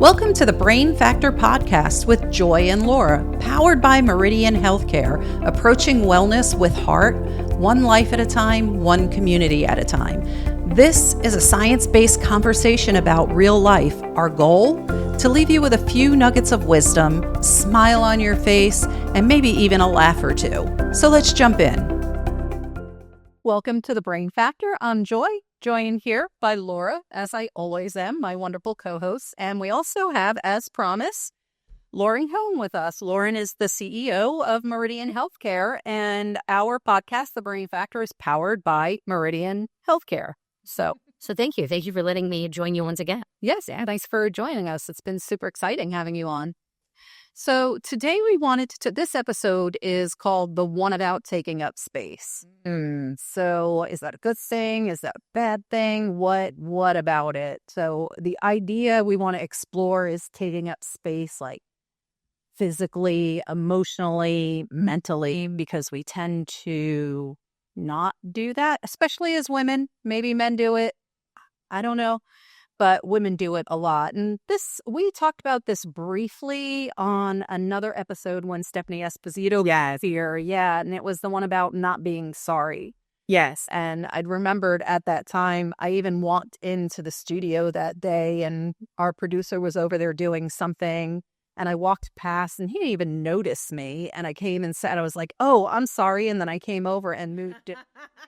Welcome to the Brain Factor podcast with Joy and Laura, powered by Meridian Healthcare, approaching wellness with heart, one life at a time, one community at a time. This is a science-based conversation about real life. Our goal? To leave you with a few nuggets of wisdom, smile on your face, and maybe even a laugh or two. So let's jump in. Welcome to the Brain Factor. I'm Joy. Joined here by Laura, as I always am, my wonderful co-host. And we also have, as promised, Lauren Cohn with us. Lauren is the CEO of Meridian Healthcare, and our podcast, The Brain Factor, is powered by Meridian Healthcare. So thank you. Thank you for letting me join you once again. Yes, and thanks for joining us. It's been super exciting having you on. So today we wanted to, this episode is called The One About Taking Up Space. So is that a good thing? Is that a bad thing? What about it? So the idea we want to explore is taking up space, like physically, emotionally, mentally, because we tend to not do that, especially as women. Maybe men do it. I don't know. But women do it a lot. And we talked about this briefly on another episode when Stephanie Esposito was here. Yeah. And it was the one about not being sorry. Yes. And I'd remembered at that time, I even walked into the studio that day and our producer was over there doing something. And I walked past and he didn't even notice me. And I came and said, I was like, oh, I'm sorry. And then I came over and moved it.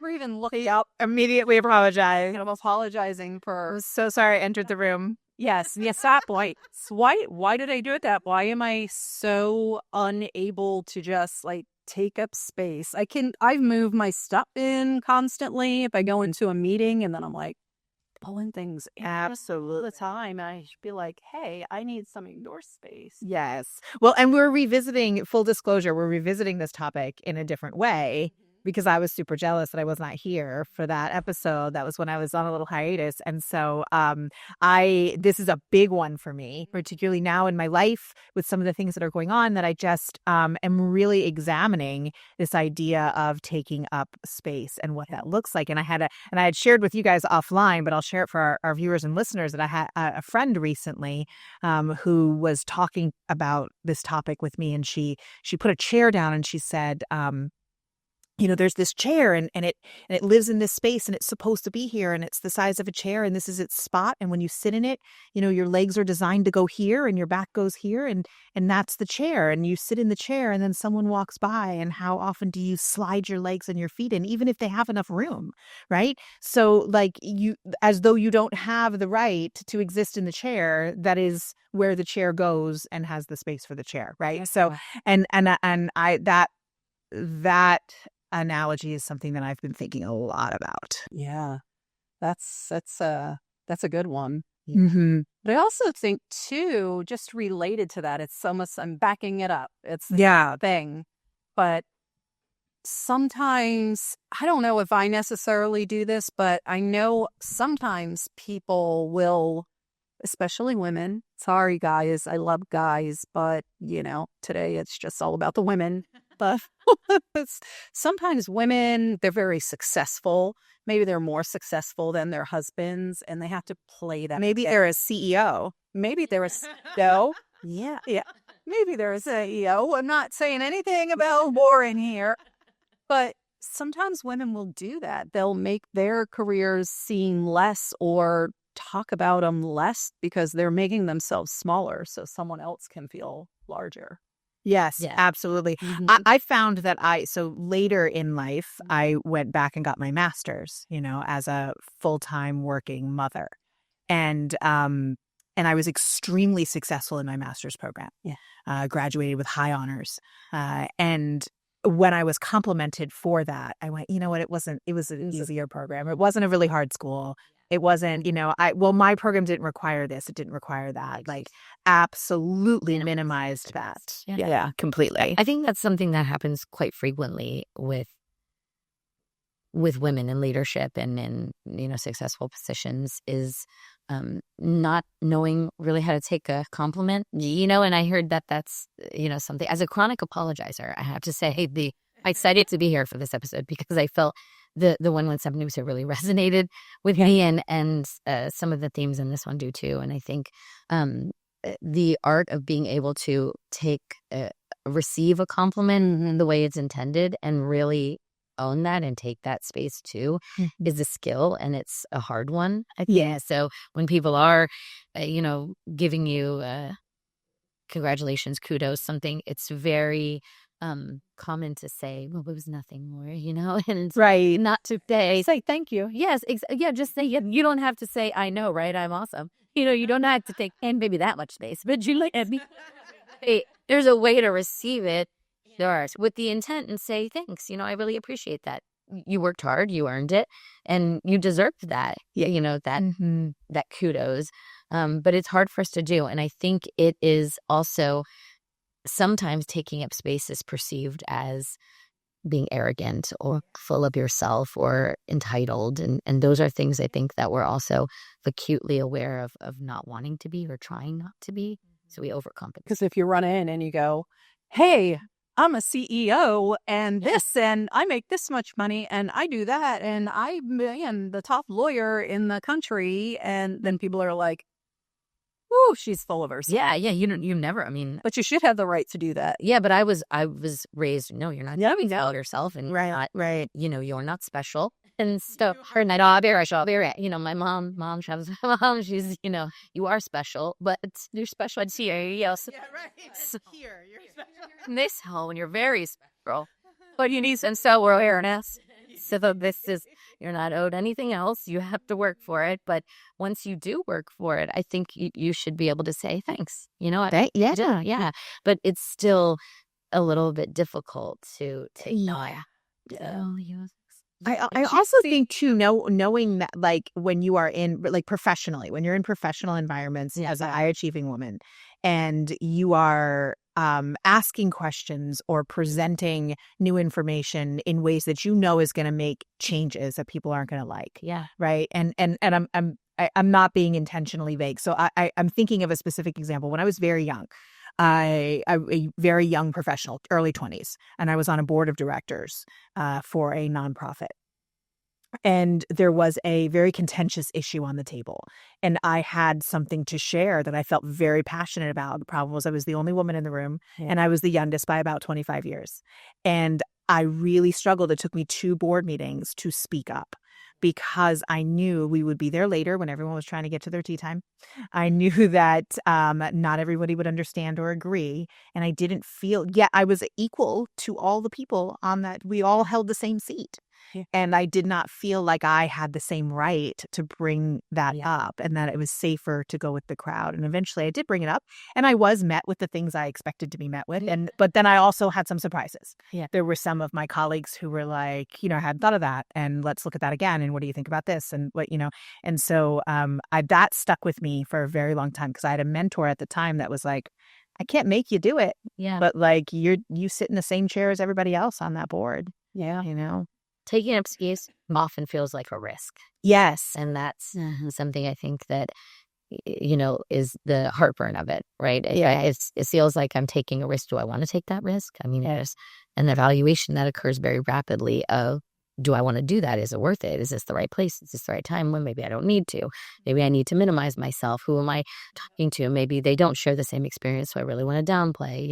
We're even looking up. Immediately apologized. I'm apologizing for. I was so sorry I entered the room. Yes, that point. Why did I do that? Why am I so unable to just take up space? I've moved my stuff in constantly if I go into a meeting and then I'm like pulling things in all the time. I should be like, hey, I need some indoor space. Yes. Well, and we're revisiting, full disclosure, we're revisiting this topic in a different way because I was super jealous that I was not here for that episode. That was when I was on a little hiatus. And so this is a big one for me, particularly now in my life with some of the things that are going on that I just am really examining this idea of taking up space and what that looks like. And I had shared with you guys offline, but I'll share it for our viewers and listeners that I had a friend recently who was talking about this topic with me. And she put a chair down and she said, there's this chair and it lives in this space and it's supposed to be here and it's the size of a chair and this is its spot. And when you sit in it, your legs are designed to go here and your back goes here and that's the chair. And you sit in the chair and then someone walks by and how often do you slide your legs and your feet in, even if they have enough room, right? So as though you don't have the right to exist in the chair, that is where the chair goes and has the space for the chair, right? Yes. So, that analogy is something that I've been thinking a lot about. Yeah, that's a good one. Mm-hmm. But I also think too, just related to that, it's almost, I'm backing it up. It's the thing, but sometimes, I don't know if I necessarily do this, but I know sometimes people will, especially women. Sorry, guys. I love guys, but today it's just all about the women. But sometimes women, they're very successful. Maybe they're more successful than their husbands, and they have to play that. Maybe they're a CEO. Maybe they're a CEO. Yeah. Maybe they're a CEO. I'm not saying anything about Lauren here, but sometimes women will do that. They'll make their careers seem less or talk about them less because they're making themselves smaller so someone else can feel larger. Yes, Yeah. absolutely. Mm-hmm. I found that so later in life, I went back and got my master's, as a full-time working mother. And I was extremely successful in my master's program. Yeah. Graduated with high honors. And when I was complimented for that, I went, it was an easier program. It wasn't a really hard school. It wasn't, my program didn't require this. It didn't require that. Absolutely minimized that. Yeah, completely. I think that's something that happens quite frequently with women in leadership and in, successful positions is not knowing really how to take a compliment, and I heard that's, something as a chronic apologizer, I have to say, I'm excited to be here for this episode because I felt the one when Stephanie was here really resonated with me and some of the themes in this one do too. And I think the art of being able to receive a compliment the way it's intended and really own that and take that space too is a skill, and it's a hard one, I think. Yeah. So when people are, giving you congratulations, kudos, something, it's very common to say, well, it was nothing more, and Right. not to say thank you. Yes, just say, you don't have to say, I know, right? I'm awesome. You don't have to take and maybe that much space, but you look at me. Hey, there's a way to receive it. Sure, with the intent and say thanks. I really appreciate that. You worked hard, you earned it, and you deserved that. That kudos. But it's hard for us to do, and I think it is also sometimes taking up space is perceived as being arrogant or full of yourself or entitled, and those are things I think that we're also acutely aware of not wanting to be or trying not to be. So we overcompensate. Because if you run in and you go, hey, I'm a CEO and this, and I make this much money and I do that, and I'm the top lawyer in the country, and then people are like, ooh, she's full of herself. Yeah, you never, But you should have the right to do that. Yeah, but I was raised, no, you're not doing that yourself, and Right. you're not special. And so her night, my mom, she's, you are special, but you're special. I'd see her, yes. Yeah, right. So, Here, you're special. in this home, you're very special, but you need some self-awareness. So you're not owed anything else. You have to work for it. But once you do work for it, I think you should be able to say thanks. Yeah. But it's still a little bit difficult to take. I also think too, knowing that, like, when you are in, like, professionally, when you're in professional environments as a high achieving woman, and you are asking questions or presenting new information in ways that is going to make changes that people aren't going to like. Yeah. Right. And I'm not being intentionally vague. So I'm thinking of a specific example. When I was very young, a very young professional, early 20s, and I was on a board of directors for a nonprofit. And there was a very contentious issue on the table. And I had something to share that I felt very passionate about. The problem was I was the only woman in the room, and I was the youngest by about 25 years. And I really struggled. It took me 2 board meetings to speak up, because I knew we would be there later when everyone was trying to get to their tea time. I knew that not everybody would understand or agree. And I didn't feel, I was equal to all the people on that. We all held the same seat. Yeah. And I did not feel like I had the same right to bring that up, and that it was safer to go with the crowd. And eventually I did bring it up, and I was met with the things I expected to be met with. But then I also had some surprises. Yeah. There were some of my colleagues who were like, I hadn't thought of that, and let's look at that again. And what do you think about this? And what, and so that stuck with me for a very long time, because I had a mentor at the time that was like, I can't make you do it. Yeah. But like, you sit in the same chair as everybody else on that board. Yeah. Taking up space often feels like a risk. Yes. And that's something I think that, is the heartburn of it, right? Yeah. It feels like I'm taking a risk. Do I want to take that risk? There's an evaluation that occurs very rapidly of, do I want to do that? Is it worth it? Is this the right place? Is this the right time? When maybe I don't need to. Maybe I need to minimize myself. Who am I talking to? Maybe they don't share the same experience, so I really want to downplay.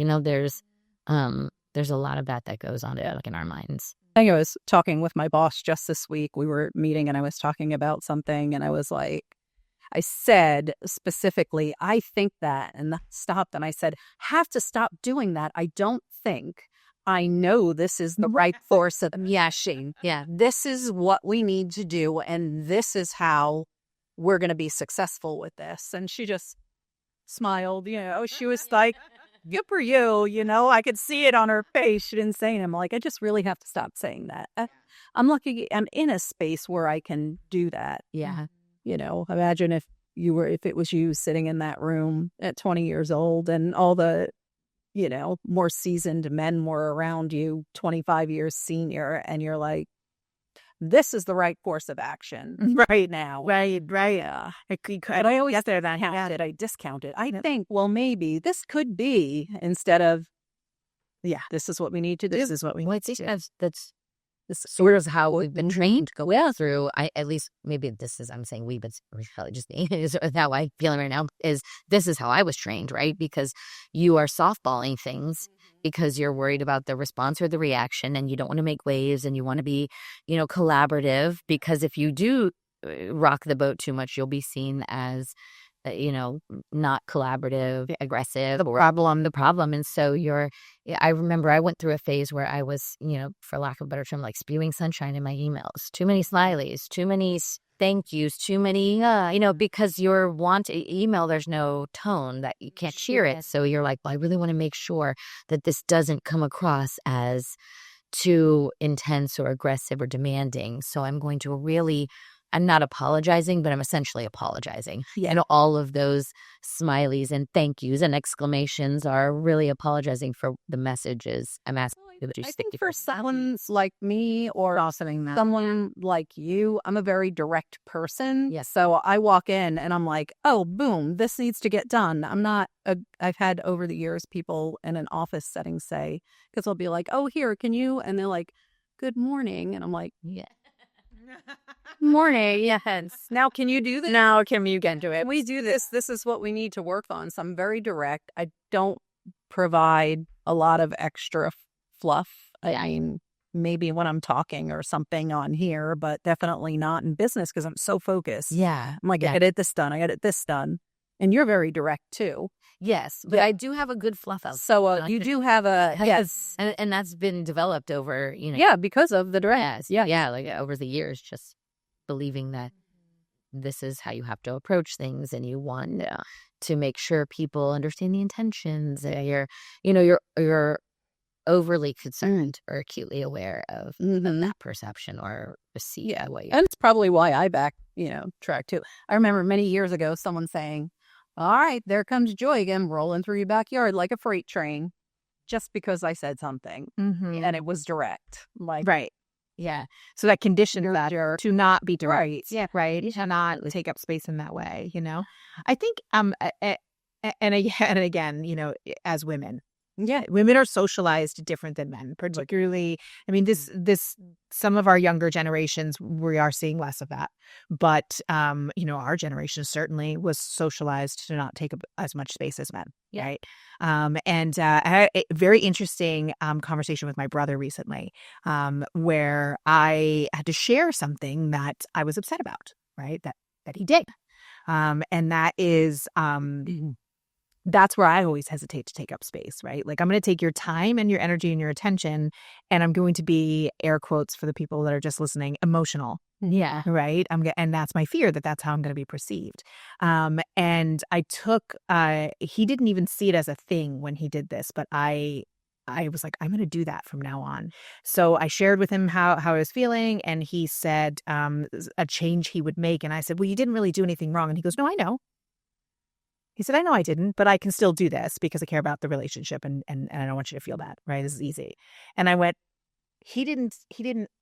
There's a lot of that goes on in our minds. I was talking with my boss just this week. We were meeting and I was talking about something, and I was like, I said specifically, I think that, and that stopped. And I said, have to stop doing that. I don't think. I know this is the right course of Shane. Yeah, this is what we need to do, and this is how we're going to be successful with this. And she just smiled. She was like, good for you. I could see it on her face. She didn't say it. I'm like, I just really have to stop saying that. I'm lucky I'm in a space where I can do that. Yeah. Imagine if it was you sitting in that room at 20 years old, and all the, more seasoned men were around you, 25 years senior, and you're like, this is the right course of action right now. Right. Yeah. But I always I discount it. I think, well, maybe this could be, instead of, this is what we need to do. This is what we need to do. That's This sort of how we've been trained to go through. At least maybe this is, I'm saying we, but it's probably just me, is how I feel right now, is this is how I was trained, right? Because you are softballing things because you're worried about the response or the reaction, and you don't want to make waves, and you want to be, collaborative, because if you do rock the boat too much, you'll be seen as not collaborative, aggressive, the problem. And so I remember I went through a phase where I was, for lack of a better term, like spewing sunshine in my emails. Too many smileys, too many thank yous, too many, because your email, there's no tone that you can't cheer it. So you're like, well, I really want to make sure that this doesn't come across as too intense or aggressive or demanding. So I'm not apologizing, but I'm essentially apologizing. Yeah. And all of those smileys and thank yous and exclamations are really apologizing for the messages I'm asking you to I stick think for someone like me or someone like you, I'm a very direct person. Yes. So I walk in and I'm like, oh, boom, this needs to get done. I've had over the years people in an office setting say, because they'll be like, oh, here, can you? And they're like, good morning. And I'm like, yeah. Morning, yes. Now, can you do this? Now, can you get into it? We do this. This is what we need to work on. So I'm very direct. I don't provide a lot of extra fluff. I mean, maybe when I'm talking or something on here, but definitely not in business because I'm so focused. Yeah. I'm like, I gotta get this done. I gotta get this done. And you're very direct too. Yes, but I do have a good fluff out. So you do have a, yes. And that's been developed over, Yeah, because of the direct. Yeah, like over the years, just believing that this is how you have to approach things, and you want to make sure people understand the intentions. You're overly concerned or acutely aware of that perception or perceive. Yeah, and it's probably why I track too. I remember many years ago someone saying, all right, there comes Joy again, rolling through your backyard like a freight train, just because I said something. And it was direct. Like, right. Yeah. So that conditioned that to not be direct. Right. Yeah. Right. To not take up space in that way, I think, and again, as women. Yeah, women are socialized different than men, particularly. I mean, some of our younger generations, we are seeing less of that. But, our generation certainly was socialized to not take up as much space as men. Yeah. Right. And I had a very interesting conversation with my brother recently where I had to share something that I was upset about, right, that he did. And that is that's where I always hesitate to take up space, right? Like, I'm going to take your time and your energy and your attention, and I'm going to be, air quotes for the people that are just listening, emotional. Yeah. Right. And that's my fear that's how I'm going to be perceived. And I took, he didn't even see it as a thing when he did this, but I was like, I'm going to do that from now on. So I shared with him how I was feeling, and he said a change he would make. And I said, well, you didn't really do anything wrong. And he goes, no, I know. He said, I know I didn't, but I can still do this because I care about the relationship and I don't want you to feel bad, right? This is easy. And I went, he didn't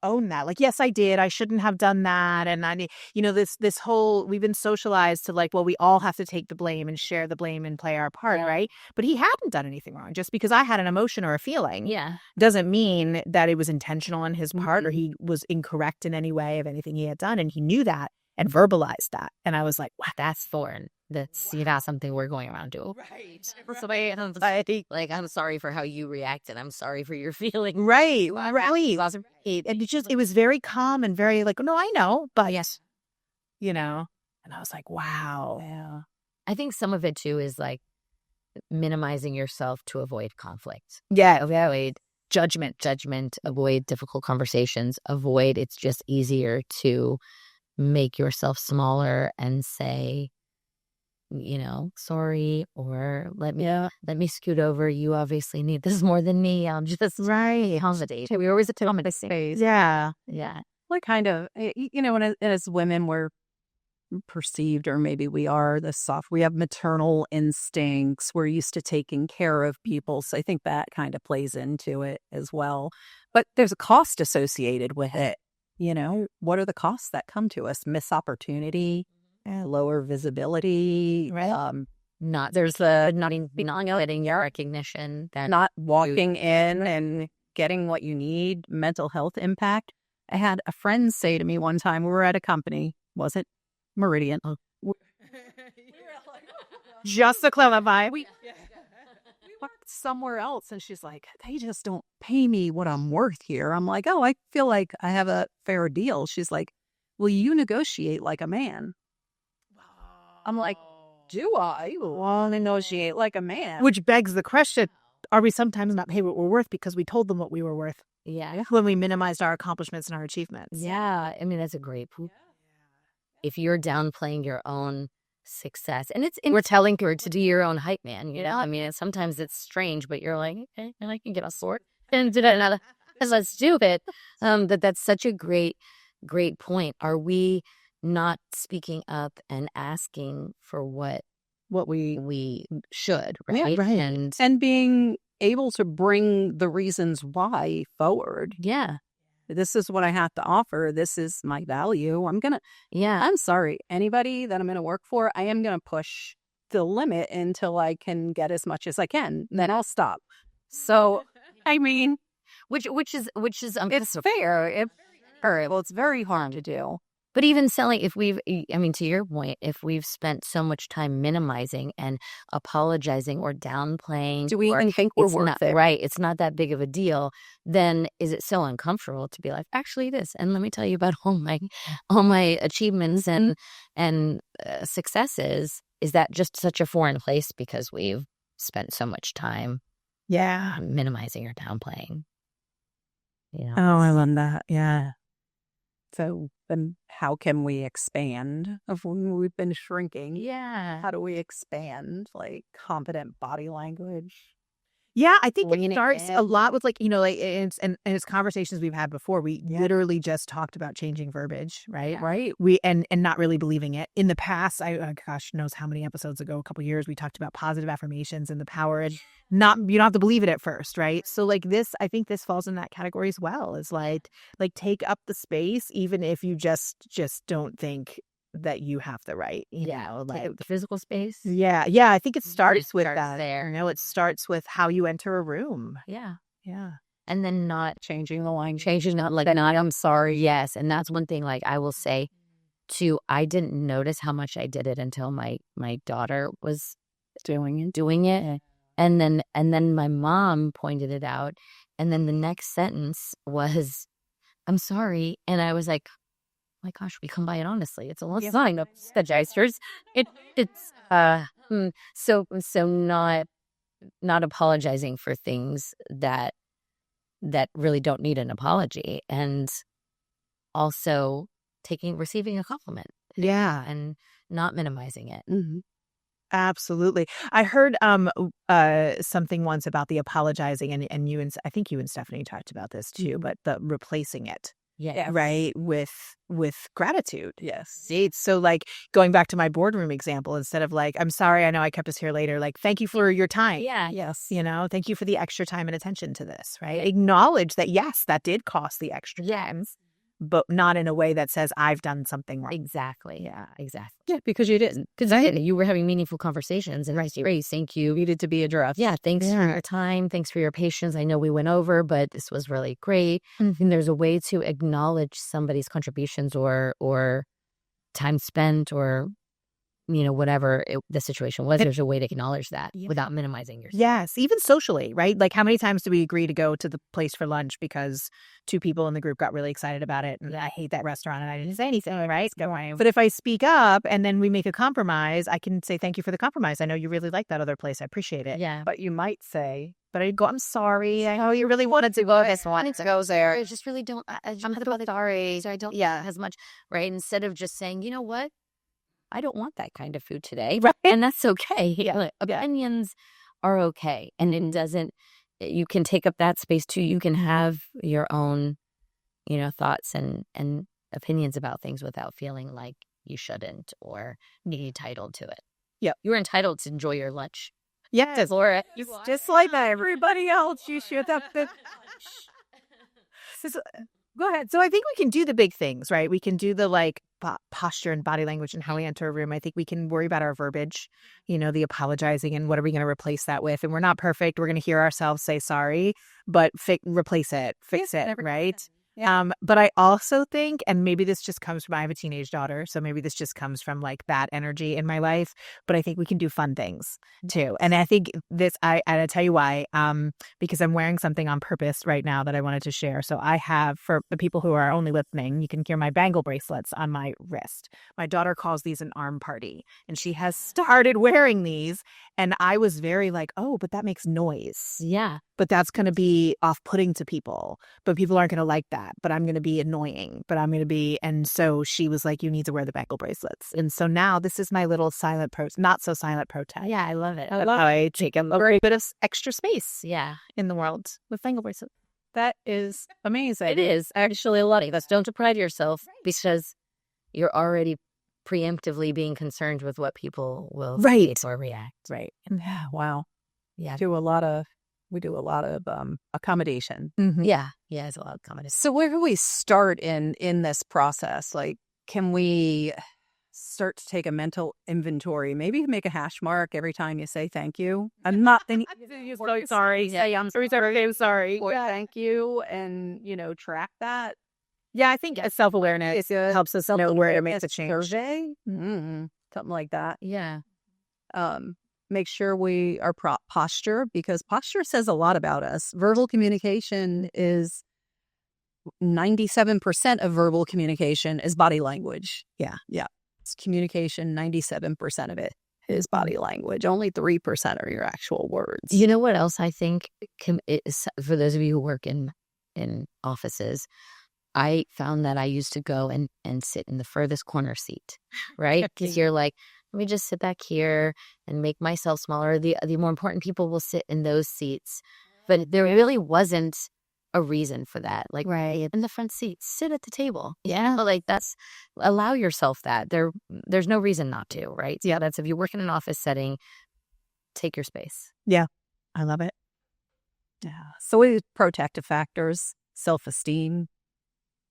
own that. Like, yes, I did. I shouldn't have done that. And this whole, we've been socialized to like, well, we all have to take the blame and share the blame and play our part, right? But he hadn't done anything wrong. Just because I had an emotion or a feeling doesn't mean that it was intentional on his part or he was incorrect in any way of anything he had done. And he knew that and verbalized that. And I was like, wow, that's foreign. That's not something we're going around to. Right. Like, I'm sorry for how you reacted. I'm sorry for your feeling. Right. And it was very calm and very like, no, I know, but yes, and I was like, wow. Yeah. I think some of it too is like minimizing yourself to avoid conflict. Yeah. Avoid judgment, avoid difficult conversations, it's just easier to make yourself smaller and say, sorry, or let me scoot over. You obviously need this more than me. I'll just accommodate. We always accommodate space. Yeah. Like, kind of, and as women, we're perceived, or maybe we are we have maternal instincts. We're used to taking care of people. So I think that kind of plays into it as well. But there's a cost associated with it. What are the costs that come to us? Missed opportunity, lower visibility, right? Not getting your recognition, that not walking in and getting what you need, mental health impact. I had a friend say to me one time, we were at a company, wasn't Meridian. Just to clarify. We worked somewhere else, and she's like, they just don't pay me what I'm worth here. I'm like, oh, I feel like I have a fair deal. She's like, well, you negotiate like a man. I'm like, do I? Well, negotiate like a man. Which begs the question, are we sometimes not paid what we're worth because we told them what we were worth Yeah. when we minimized our accomplishments and our achievements? Yeah. I mean, that's a great point. If you're downplaying your own success, and we're telling her to do your own hype man, you know? I mean, sometimes it's strange, but you're like, okay, and I can get a sword and do that. And let's do it. That's such a great point. Are we not speaking up and asking for what we should, right? Yeah, right. And being able to bring the reasons why forward. Yeah. This is what I have to offer. This is my value. Yeah. I'm sorry, anybody that I'm going to work for, I am going to push the limit until I can get as much as I can. Then I'll stop. So, I mean, which is it's fair. Well, it's very hard to do. But even selling, to your point, if we've spent so much time minimizing and apologizing or downplaying. Do we even think we're worth it? Right. It's not that big of a deal. Then is it so uncomfortable to be like, actually this, and let me tell you about all my achievements and successes. Is that just such a foreign place because we've spent so much time minimizing or downplaying? You know? Oh, I love that. Yeah. So then how can we expand of when we've been shrinking? Yeah. How do we expand? Like confident body language? Yeah, I think it starts a lot with and it's conversations we've had before. We literally just talked about changing verbiage, right? Yeah. Right. We and not really believing it. In the past, gosh knows how many episodes ago, a couple years, we talked about positive affirmations and the power, and you don't have to believe it at first, right? So like this, I think this falls in that category as well. Is like take up the space, even if you just don't think that you have the right, like the physical space. Yeah. I think it starts with that. There, it starts with how you enter a room. Yeah, and then not changing the line, I'm sorry. Yes, and that's one thing. Like I will say, too, I didn't notice how much I did it until my daughter was doing it, and then my mom pointed it out, and then the next sentence was, "I'm sorry," and I was like, my gosh, we come by it honestly. It's a little sign of the gestures. So not apologizing for things that really don't need an apology, and also receiving a compliment. Yeah, and not minimizing it. Mm-hmm. Absolutely. I heard something once about the apologizing, and you and I think you and Stephanie talked about this too, but the replacing it. Yeah. Right. With gratitude. Yes. So like going back to my boardroom example, instead of like, I'm sorry, I know I kept us here later. Like, thank you for your time. Yeah. Yes. Thank you for the extra time and attention to this. Right. Acknowledge that, yes, that did cost the extra time, but not in a way that says I've done something wrong. Exactly. Yeah, exactly. Yeah, because you didn't. Because you were having meaningful conversations, and thank you. Needed to be addressed. Yeah, thanks for your time. Thanks for your patience. I know we went over, but this was really great. Mm-hmm. And there's a way to acknowledge somebody's contributions or time spent or whatever the situation was. There's a way to acknowledge that without minimizing yourself. Yes, even socially, right? Like how many times do we agree to go to the place for lunch because two people in the group got really excited about it, and I hate that restaurant and I didn't say anything, right? But if I speak up and then we make a compromise, I can say thank you for the compromise. I know you really like that other place. I appreciate it. Yeah. But you might say, but I'd go, I'm sorry. I know you really wanted to go this one. To go there. I just really don't. I'm sorry. So I don't as much, right? Instead of just saying, you know what? I don't want that kind of food today. Right. And that's okay. Opinions are okay. And it doesn't, you can take up that space too. You can have your own, thoughts and opinions about things without feeling like you shouldn't or be entitled to it. Yeah. You're entitled to enjoy your lunch. Yes. Laura. Just like that. Everybody else, you should have to. Go ahead. So I think we can do the big things, right? We can do the posture and body language and how we enter a room. I think we can worry about our verbiage, the apologizing and what are we going to replace that with? And we're not perfect. We're going to hear ourselves say sorry, but replace it, fix it, right? Yeah. But I also think, and maybe this just comes from, I have a teenage daughter, so maybe this just comes from like that energy in my life, but I think we can do fun things too. And I think I'll tell you why, because I'm wearing something on purpose right now that I wanted to share. So I have, for the people who are only listening, you can hear my bangle bracelets on my wrist. My daughter calls these an arm party, and she has started wearing these. And I was very like, oh, but that makes noise. Yeah. But that's going to be off-putting to people. But people aren't going to like that. But I'm going to be annoying. But I'm going to be... And so she was like, you need to wear the bangle bracelets. And so now this is my little not so silent protest. Yeah, I love it. I take a very bit of extra space in the world with bangle bracelets. That is amazing. It is actually a lot of us. Don't deprive yourself because you're already preemptively being concerned with what people will say or react. Right. Yeah. Wow. Yeah. We do a lot of accommodation. Mm-hmm. Yeah. Yeah. It's a lot of accommodation. So where do we start in this process? Like, can we start to take a mental inventory? Maybe make a hash mark every time you say thank you. I'm not thinking so sorry. Say I'm sorry. I'm sorry. Or thank you, and track that. Yeah, I think self-awareness helps us know where it makes a change. Survey, something like that. Yeah. Make sure our posture, because posture says a lot about us. Verbal communication is 97% of verbal communication is body language. Yeah. It's communication. 97% of it is body language. Only 3% are your actual words. You know what else I think is, for those of you who work in offices, I found that I used to go and sit in the furthest corner seat, right? Because you're like, let me just sit back here and make myself smaller. The more important people will sit in those seats. But there really wasn't a reason for that. Like, right in the front seat, sit at the table. Yeah. But like, allow yourself that. There's no reason not to, right? Yeah. That's, if you work in an office setting, take your space. Yeah. I love it. Yeah. So what are protective factors? Self-esteem,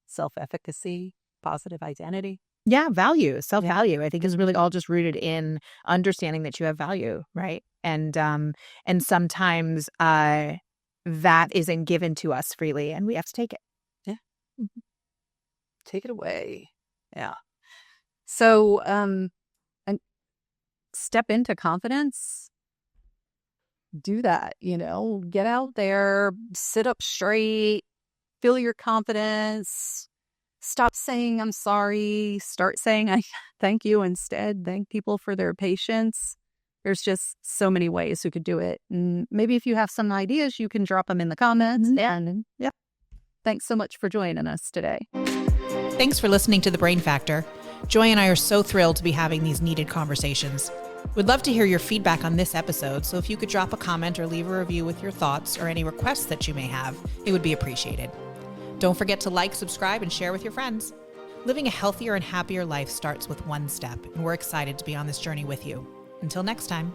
self-efficacy, positive identity. Yeah, value, self-value, I think is really all just rooted in understanding that you have value, right? And sometimes that isn't given to us freely, and we have to take it. Yeah. Mm-hmm. Take it away. Yeah. So, and step into confidence. Do that, get out there, sit up straight, feel your confidence. Stop saying I'm sorry. Start saying I thank you instead. Thank people for their patience. There's just so many ways we could do it. And maybe if you have some ideas, you can drop them in the comments. And thanks so much for joining us today. Thanks for listening to The Brain Factor. Joy and I are so thrilled to be having these needed conversations. We'd love to hear your feedback on this episode, so if you could drop a comment or leave a review with your thoughts or any requests that you may have, it would be appreciated. Don't forget to like, subscribe, and share with your friends. Living a healthier and happier life starts with one step, and we're excited to be on this journey with you. Until next time.